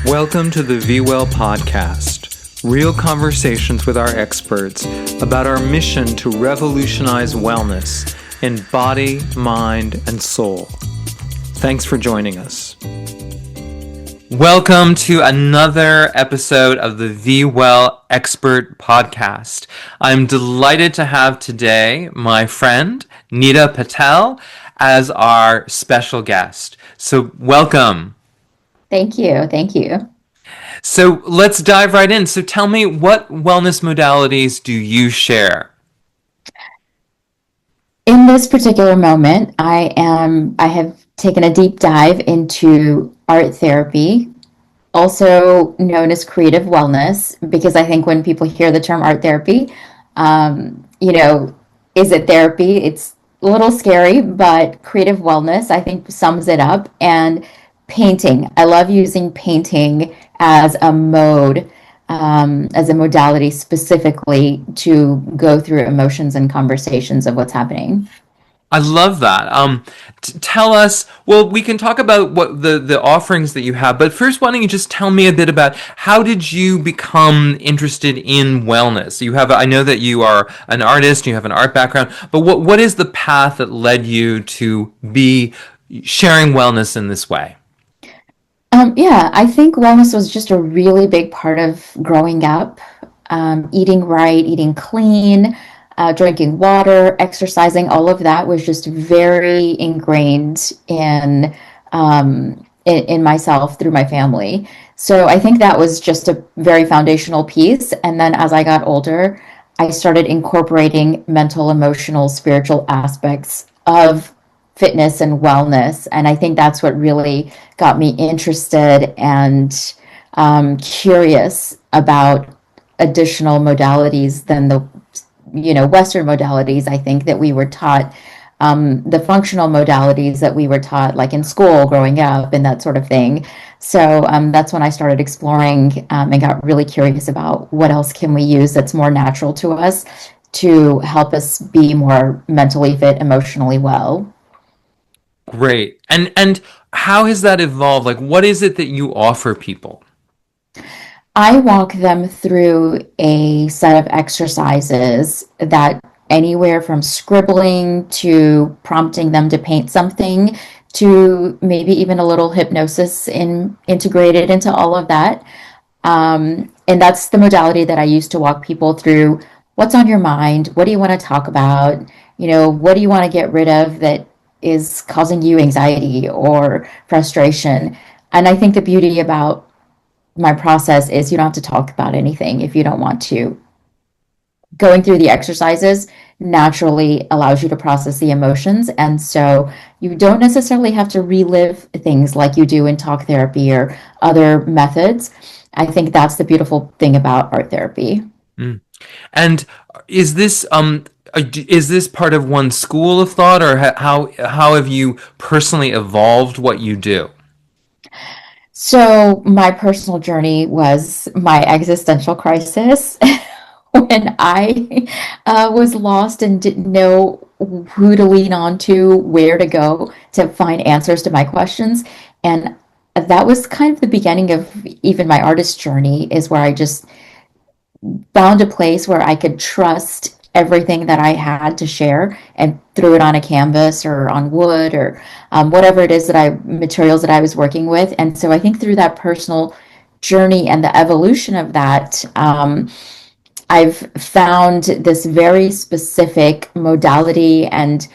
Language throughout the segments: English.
Welcome to the VWell Podcast, real conversations with our experts about our mission to revolutionize wellness in body, mind, and soul. Thanks for joining us. Welcome to another episode of the VWell Expert Podcast. I'm delighted to have today my friend, Nita Patel, as our special guest. So welcome. Thank you. Thank you. So let's dive right in. So tell me, what wellness modalities do you share? In this particular moment, I have taken a deep dive into art therapy, also known as creative wellness, because I think when people hear the term art therapy, is it therapy? It's a little scary, but creative wellness, I think, sums it up. And painting. I love using painting as a mode, as a modality specifically to go through emotions and conversations of what's happening. I love that. Tell us, well, we can talk about what the offerings that you have, but first, why don't you just tell me a bit about how did you become interested in wellness? I know that you are an artist, you have an art background, but what is the path that led you to be sharing wellness in this way? I think wellness was just a really big part of growing up. Eating right, eating clean, drinking water, exercising, all of that was just very ingrained in myself through my family. So I think that was just a very foundational piece. And then as I got older, I started incorporating mental, emotional, spiritual aspects of fitness and wellness. And I think that's what really got me interested and curious about additional modalities than the Western modalities. I think that we were taught, the functional modalities that we were taught, like in school growing up and that sort of thing. So that's when I started exploring and got really curious about what else can we use that's more natural to us to help us be more mentally fit, emotionally well. Great. And how has that evolved? Like, what is it that you offer people? I walk them through a set of exercises that anywhere from scribbling to prompting them to paint something to maybe even a little hypnosis integrated into all of that. And that's the modality that I use to walk people through what's on your mind, what do you want to talk about, what do you want to get rid of that is causing you anxiety or frustration. And I think the beauty about my process is you don't have to talk about anything if you don't want to. Going through the exercises naturally allows you to process the emotions. And so you don't necessarily have to relive things like you do in talk therapy or other methods. I think that's the beautiful thing about art therapy. Mm. And is this part of one school of thought, or how have you personally evolved what you do? So my personal journey was my existential crisis when I was lost and didn't know who to lean on to, where to go to find answers to my questions. And that was kind of the beginning of even my artist journey, is where I just found a place where I could trust everything that I had to share and threw it on a canvas or on wood or whatever it is materials that I was working with. And so I think through that personal journey and the evolution of that, I've found this very specific modality, and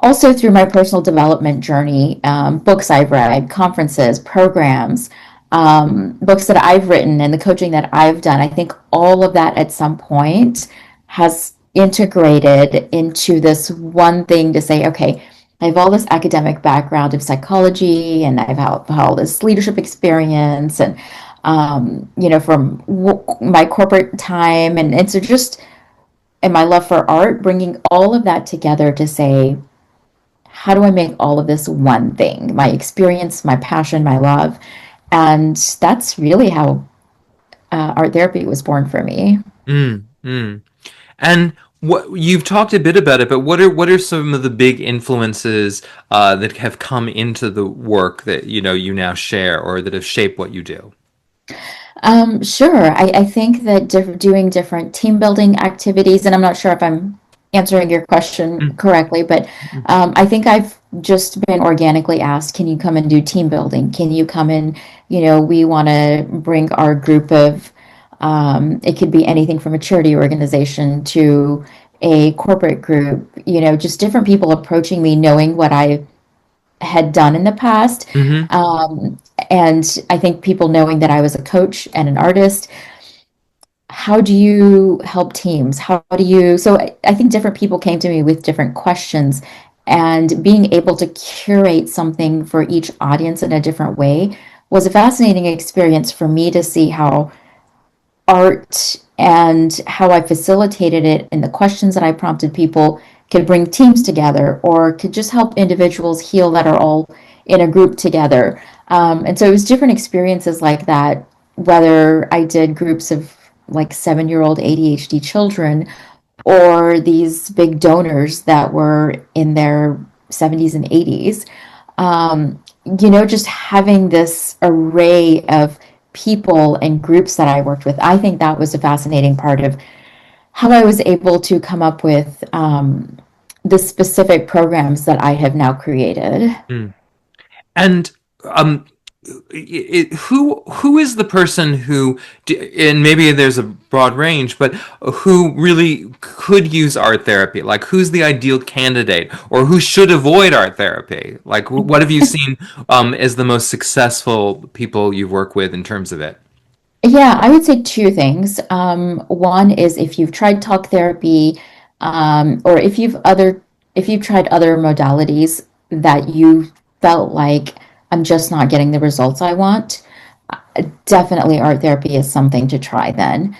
also through my personal development journey, books I've read, conferences, programs, books that I've written, and the coaching that I've done. I think all of that at some point has integrated into this one thing to say, okay, I have all this academic background of psychology, and I've had all this leadership experience, and from my corporate time, and so just and my love for art, bringing all of that together to say, how do I make all of this one thing? My experience, my passion, my love, and that's really how art therapy was born for me. Mm, mm. And what you've talked a bit about it, but what are some of the big influences that have come into the work that you now share, or that have shaped what you do? Sure. I think that doing different team building activities, and I'm not sure if I'm answering your question Mm, correctly, but mm, I think I've just been organically asked, can you come and do team building? Can you come and, we want to bring our group of, it could be anything from a charity organization to a corporate group, just different people approaching me, knowing what I had done in the past. mhm, Um, and I think people knowing that I was a coach and an artist, how do you help teams? How do you? So I think different people came to me with different questions, and being able to curate something for each audience in a different way was a fascinating experience for me to see how art and how I facilitated it and the questions that I prompted people could bring teams together or could just help individuals heal that are all in a group together. And so it was different experiences like that, whether I did groups of like 7-year-old ADHD children or these big donors that were in their 70s and 80s. Just having this array of people and groups that I worked with, I think that was a fascinating part of how I was able to come up with the specific programs that I have now created. mm. And um, who is the person who, and maybe there's a broad range, but who really could use art therapy? Like, who's the ideal candidate, or who should avoid art therapy? Like, what have you seen as the most successful people you've worked with in terms of it? Yeah, I would say two things. One is if you've tried talk therapy, or if you've tried other modalities that you felt like I'm just not getting the results I want, definitely art therapy is something to try then.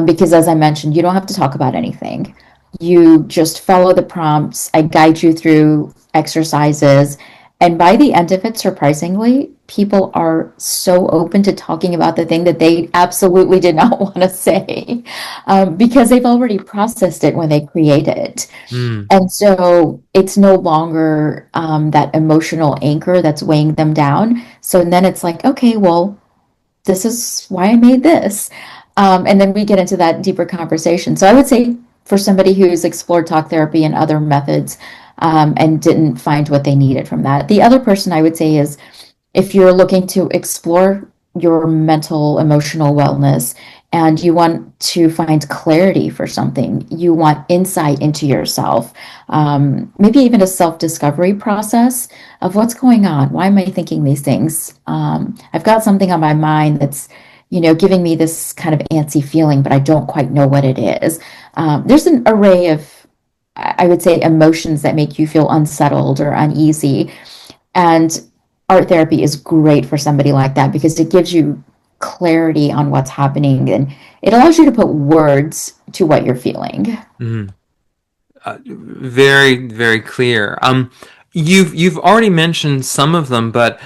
Because as I mentioned, you don't have to talk about anything. You just follow the prompts. I guide you through exercises. And by the end of it, surprisingly, people are so open to talking about the thing that they absolutely did not want to say, because they've already processed it when they create it. Mm, And so it's no longer that emotional anchor that's weighing them down. So then it's like, okay, well, this is why I made this. And then we get into that deeper conversation. So I would say for somebody who's explored talk therapy and other methods and didn't find what they needed from that. The other person I would say is if you're looking to explore your mental, emotional wellness and you want to find clarity for something, you want insight into yourself, maybe even a self discovery process of what's going on. Why am I thinking these things? I've got something on my mind that's giving me this kind of antsy feeling, but I don't quite know what it is. There's an array of, I would say, emotions that make you feel unsettled or uneasy. And art therapy is great for somebody like that because it gives you clarity on what's happening and it allows you to put words to what you're feeling. mm. Very, very clear. You've already mentioned some of them, but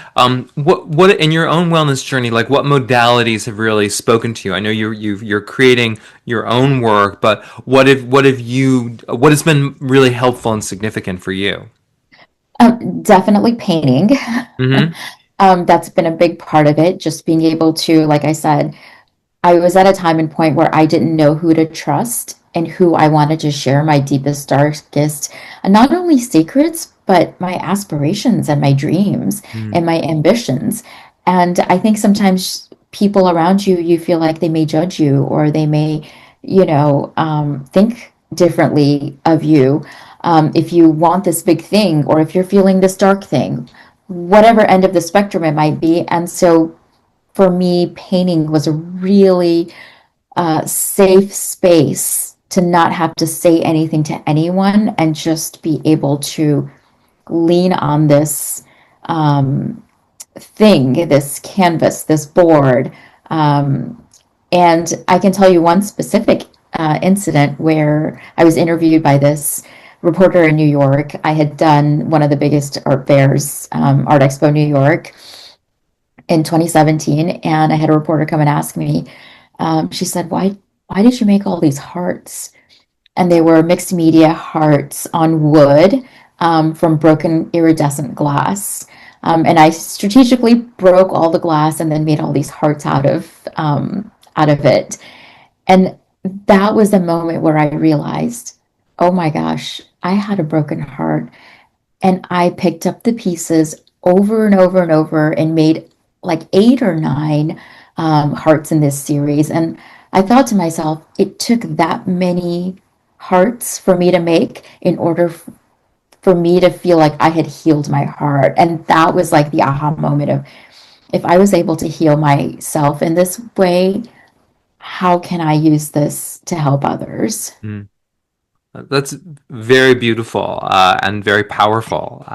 what in your own wellness journey, like what modalities have really spoken to you? I know you're creating your own work, but what has been really helpful and significant for you? Definitely painting. Mm-hmm. That's been a big part of it. Just being able to, like I said, I was at a time and point where I didn't know who to trust and who I wanted to share my deepest, darkest, and not only secrets, but my aspirations and my dreams and my ambitions. And I think sometimes people around you, you feel like they may judge you or they may, think differently of you if you want this big thing or if you're feeling this dark thing, whatever end of the spectrum it might be. And so for me, painting was a really safe space to not have to say anything to anyone and just be able to lean on this thing, this canvas, this board. And I can tell you one specific incident where I was interviewed by this reporter in New York. I had done one of the biggest art fairs, Art Expo New York, in 2017, and I had a reporter come and ask me. She said, "Why did you make all these hearts?" And they were mixed media hearts on wood from broken iridescent glass. And I strategically broke all the glass and then made all these hearts out of it. And that was the moment where I realized, oh my gosh, I had a broken heart. And I picked up the pieces over and over and over and made like 8 or 9 hearts in this series. And I thought to myself, it took that many hearts for me to make in order for me to feel like I had healed my heart. And that was like the aha moment of, if I was able to heal myself in this way, how can I use this to help others? Mm. That's very beautiful and very powerful.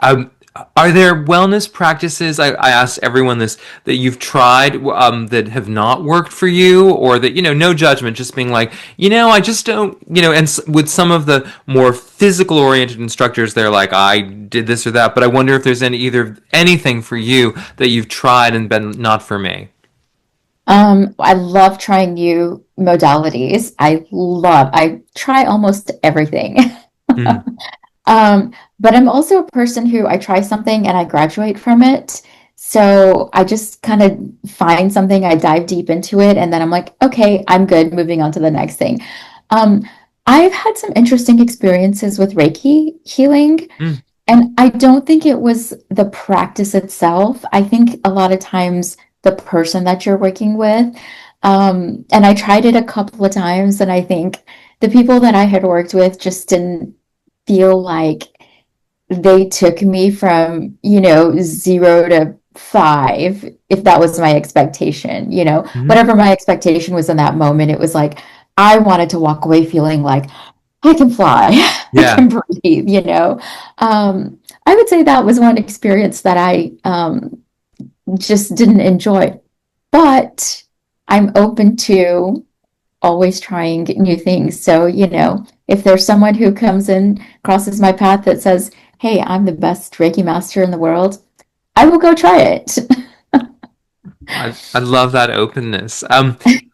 Um, are there wellness practices, I ask everyone this, that you've tried that have not worked for you, or that, no judgment, just being like, I just don't, and with some of the more physical oriented instructors, they're like, I did this or that, but I wonder if there's anything for you that you've tried and been not for me. I love trying new modalities. I try almost everything. Mm, But I'm also a person who I try something and I graduate from it. So I just kind of find something, I dive deep into it, and then I'm like, okay, I'm good, moving on to the next thing. Um, I've had some interesting experiences with Reiki healing, mm, and I don't think it was the practice itself. I think a lot of times the person that you're working with, and I tried it a couple of times, and I think the people that I had worked with just didn't feel like they took me from, 0 to 5, if that was my expectation, mhm. whatever my expectation was in that moment, it was like I wanted to walk away feeling like I can fly, I Yeah. can breathe, I would say that was one experience that I just didn't enjoy, but I'm open to always trying new things. So, if there's someone who comes in, crosses my path that says, hey, I'm the best Reiki master in the world, I will go try it. I love that openness.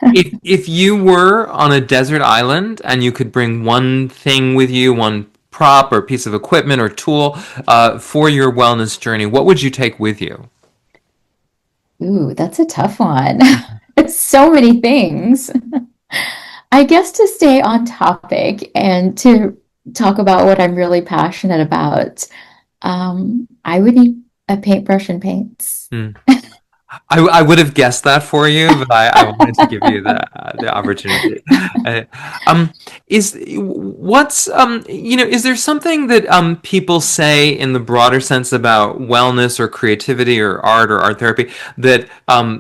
If you were on a desert island and you could bring one thing with you, one prop or piece of equipment or tool for your wellness journey, what would you take with you? Ooh, that's a tough one. It's so many things. I guess to stay on topic and to talk about what I'm really passionate about, I would need a paintbrush and paints. Hmm. I would have guessed that for you, but I wanted to give you the opportunity. Uh, um, is there something that people say in the broader sense about wellness or creativity or art therapy that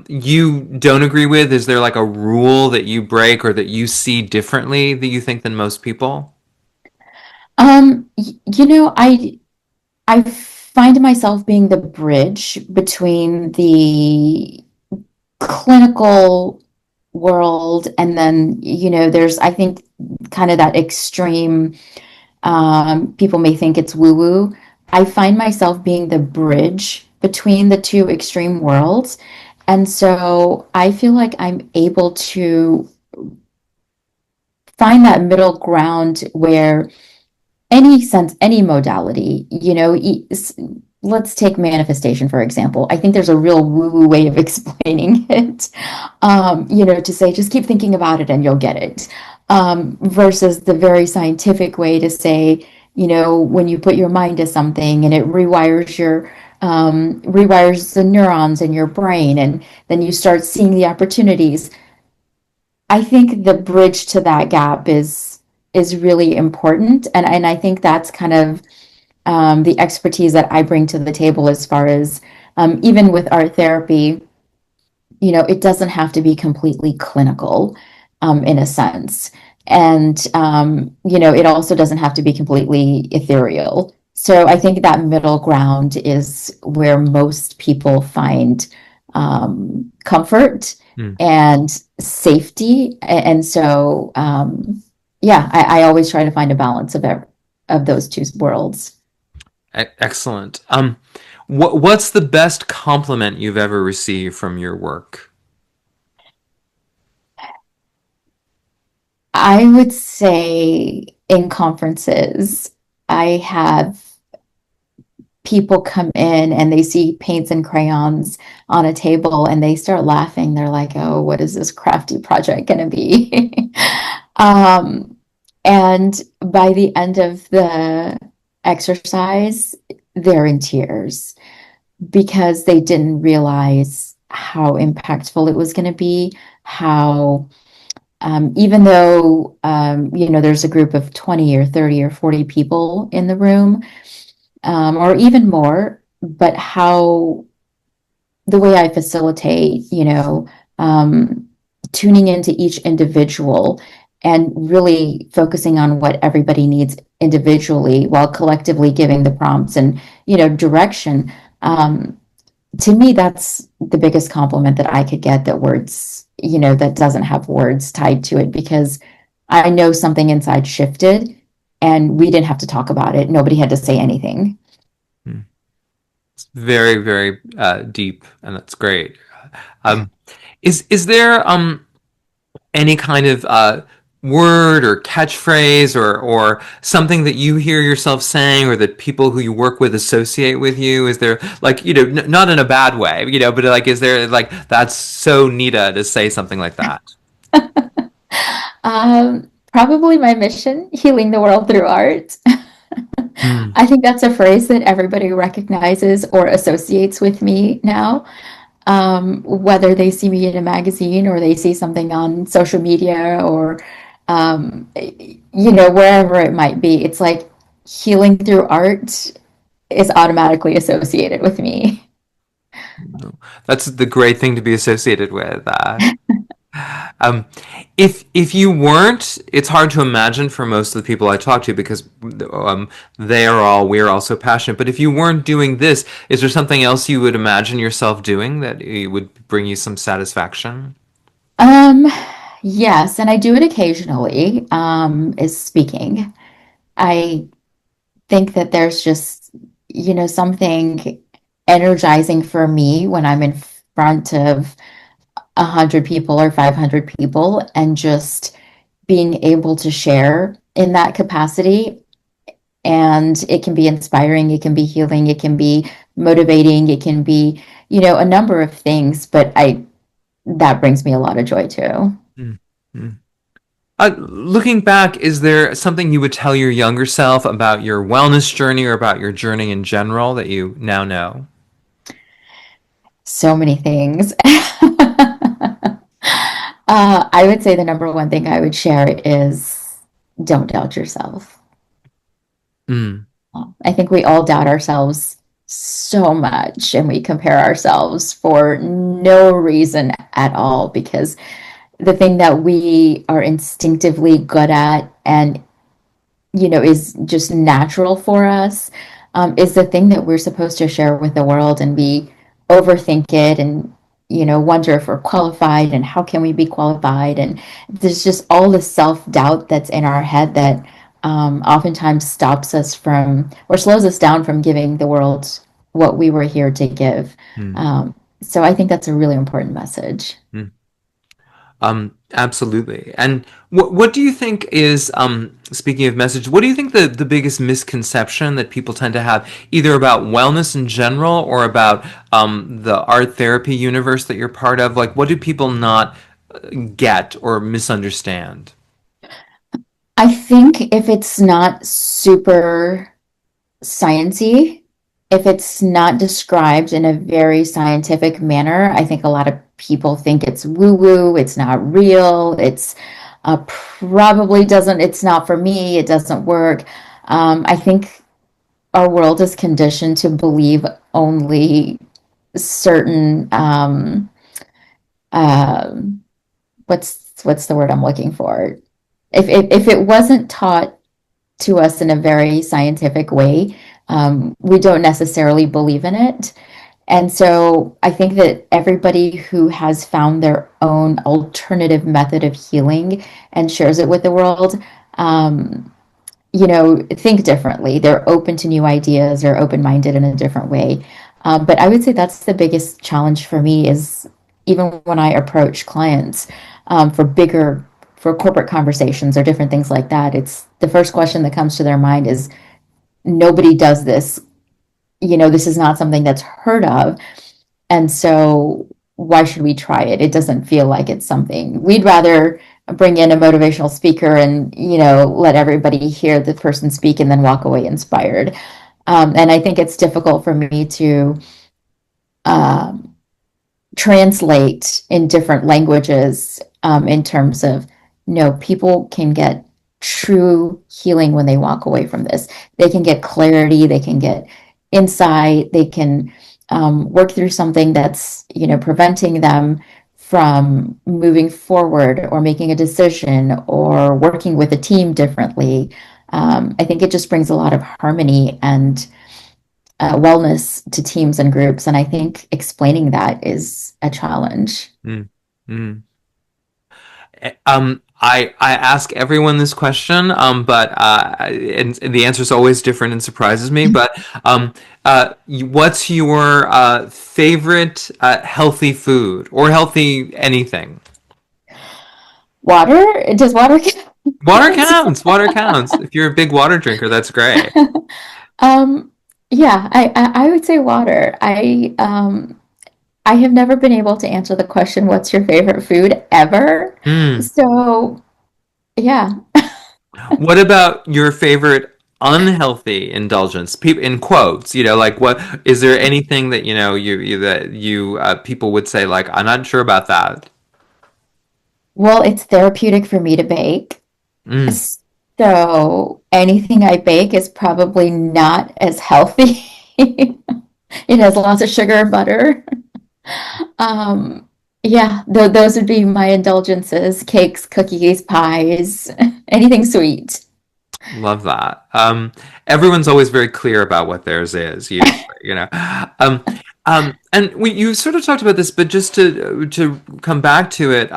you don't agree with? Is there like a rule that you break or that you see differently that you think than most people? I find myself being the bridge between the clinical world and then, there's, I think, kind of that extreme, people may think it's woo-woo. I find myself being the bridge between the two extreme worlds. And so I feel like I'm able to find that middle ground where any modality, let's take manifestation, for example. I think there's a real woo-woo way of explaining it, to say, just keep thinking about it and you'll get it, versus the very scientific way to say, when you put your mind to something and it rewires the neurons in your brain, and then you start seeing the opportunities. I think the bridge to that gap is really important, and I think that's kind of the expertise that I bring to the table as far as, even with art therapy, it doesn't have to be completely clinical, in a sense, and it also doesn't have to be completely ethereal. So I think that middle ground is where most people find comfort Hmm. and safety. And so, yeah, I always try to find a balance of those two worlds. Excellent. What's the best compliment you've ever received from your work? I would say in conferences, I have people come in and they see paints and crayons on a table and they start laughing. They're like, oh, what is this crafty project going to be? um, and by the end of the exercise, they're in tears because they didn't realize how impactful it was going to be, how even though there's a group of 20 or 30 or 40 people in the room, or even more, but how the way I facilitate, tuning into each individual and really focusing on what everybody needs individually while collectively giving the prompts and, direction. To me, that's the biggest compliment that I could get, that words, that doesn't have words tied to it, because I know something inside shifted and we didn't have to talk about it. Nobody had to say anything. Hmm. It's very, very deep, and that's great. Um, is there any kind of word or catchphrase or something that you hear yourself saying or that people who you work with associate with you? Is there, like, not in a bad way, but like, is there, like, that's so Nita to say something like that? Probably my mission, healing the world through art. Mm. I think that's a phrase that everybody recognizes or associates with me now. Whether they see me in a magazine or they see something on social media or, wherever it might be, it's like healing through art is automatically associated with me. That's the great thing to be associated with. Um, if you weren't, it's hard to imagine for most of the people I talk to, because we're all so passionate. But if you weren't doing this, is there something else you would imagine yourself doing that it would bring you some satisfaction? Um, yes, and I do it occasionally, is speaking. I think that there's just, something energizing for me when I'm in front of 100 people or 500 people and just being able to share in that capacity. And it can be inspiring, it can be healing, it can be motivating, it can be, a number of things, but that brings me a lot of joy too. Mm-hmm. Looking back, is there something you would tell your younger self about your wellness journey or about your journey in general that you now know? So many things. I would say the number one thing I would share is don't doubt yourself. Mm. I think we all doubt ourselves so much and we compare ourselves for no reason at all, because the thing that we are instinctively good at and is just natural for us, is the thing that we're supposed to share with the world, and we overthink it and wonder if we're qualified and how can we be qualified, and there's just all the self-doubt that's in our head that oftentimes stops us from or slows us down from giving the world what we were here to give. Mm. So I think that's a really important message. Mm. Absolutely. And what do you think is, speaking of message, what do you think the biggest misconception that people tend to have, either about wellness in general or about the art therapy universe that you're part of? Like, what do people not get or misunderstand? I think if it's not super sciency, if it's not described in a very scientific manner, I think a lot of people think it's woo-woo, it's not real, it's probably doesn't, it's not for me, it doesn't work. I think our world is conditioned to believe only certain, um, what's the word I'm looking for? If it wasn't taught to us in a very scientific way, we don't necessarily believe in it. And so I think that everybody who has found their own alternative method of healing and shares it with the world, think differently. They're open to new ideas, they're open-minded in a different way. But I would say that's the biggest challenge for me, is even when I approach clients for corporate conversations or different things like that, it's the first question that comes to their mind is, nobody does this this is not something that's heard of. And so why should we try it? It doesn't feel like it's something we'd rather bring in a motivational speaker and, let everybody hear the person speak and then walk away inspired. And I think it's difficult for me to um, translate in different languages in terms of, no, people can get true healing when they walk away from this. They can get clarity, they can get insight, they can work through something that's, preventing them from moving forward or making a decision or working with a team differently. I think it just brings a lot of harmony and wellness to teams and groups. And I think explaining that is a challenge. Mm, mm. I ask everyone this question, but and the answer is always different and surprises me. But what's your favorite healthy food or healthy anything? Water? Does water count? Water counts. Water counts. If you're a big water drinker, that's great. Um, yeah, I would say water. I have never been able to answer the question, what's your favorite food ever? Mm. So, yeah. What about your favorite unhealthy indulgence? In quotes, like what is there anything that you people would say like I'm not sure about that? Well, it's therapeutic for me to bake. Mm, So anything I bake is probably not as healthy. It has lots of sugar and butter. Um, yeah, those would be my indulgences, cakes, cookies, pies, anything sweet. love that. Everyone's always very clear about what theirs is, usually. Um, and you sort of talked about this, but just to come back to it,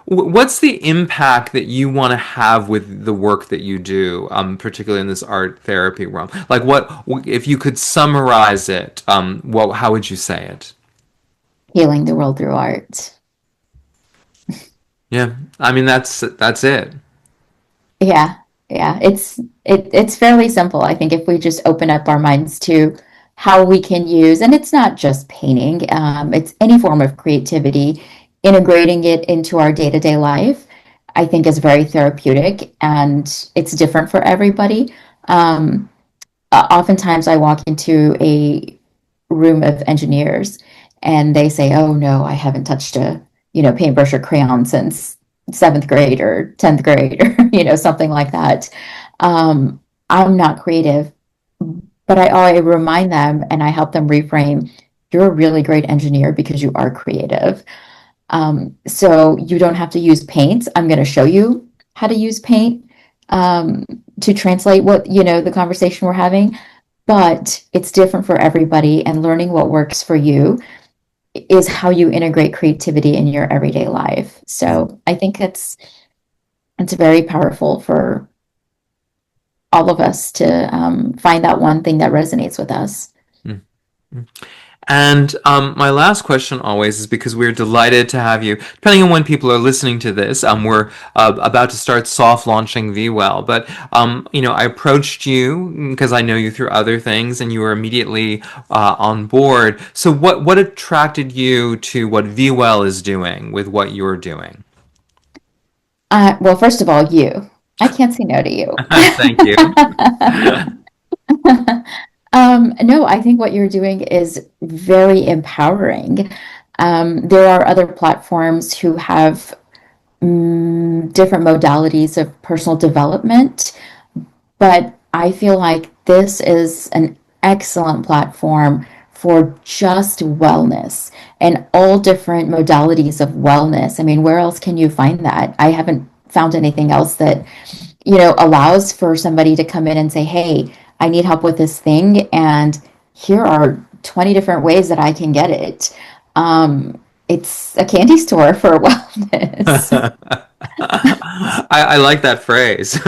what's the impact that you want to have with the work that you do, particularly in this art therapy realm? Like, what if you could summarize it? How would you say it? Healing the world through art. Yeah, I mean that's it. Yeah, yeah. It's fairly simple. I think if we just open up our minds to how we can use, and it's not just painting, it's any form of creativity, integrating it into our day-to-day life, I think is very therapeutic and it's different for everybody. Um, Oftentimes I walk into a room of engineers and they say, "Oh no, I haven't touched a, paintbrush or crayon since seventh grade or 10th grade," or, something like that. I'm not creative, but I remind them and I help them reframe, you're a really great engineer because you are creative. So you don't have to use paint. I'm going to show you how to use paint um, to translate what, the conversation we're having, but it's different for everybody. And learning what works for you is how you integrate creativity in your everyday life. So I think it's very powerful for all of us to find that one thing that resonates with us. Mm. And my last question always is because we're delighted to have you. Depending on when people are listening to this, we're about to start soft launching VWell. But I approached you because I know you through other things, and you were immediately on board. So what attracted you to what VWell is doing with what you're doing? Well, first of all, you. I can't say no to you. Thank you. No, I think what you're doing is very empowering. There are other platforms who have different modalities of personal development, but I feel like this is an excellent platform for just wellness and all different modalities of wellness. I mean, where else can you find that? I haven't found anything else that, allows for somebody to come in and say, hey, I need help with this thing, and here are 20 different ways that I can get it. It's a candy store for wellness. I like that phrase.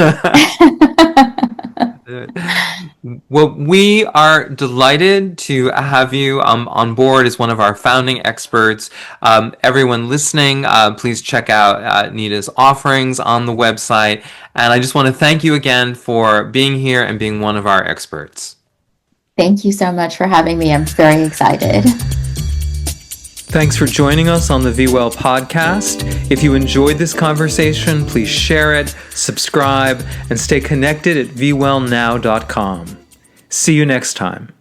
Well, we are delighted to have you on board as one of our founding experts. Everyone listening, please check out Nita's offerings on the website. And I just want to thank you again for being here and being one of our experts. Thank you so much for having me. I'm very excited. Thanks for joining us on the VWell podcast. If you enjoyed this conversation, please share it, subscribe, and stay connected at VWellNow.com. See you next time.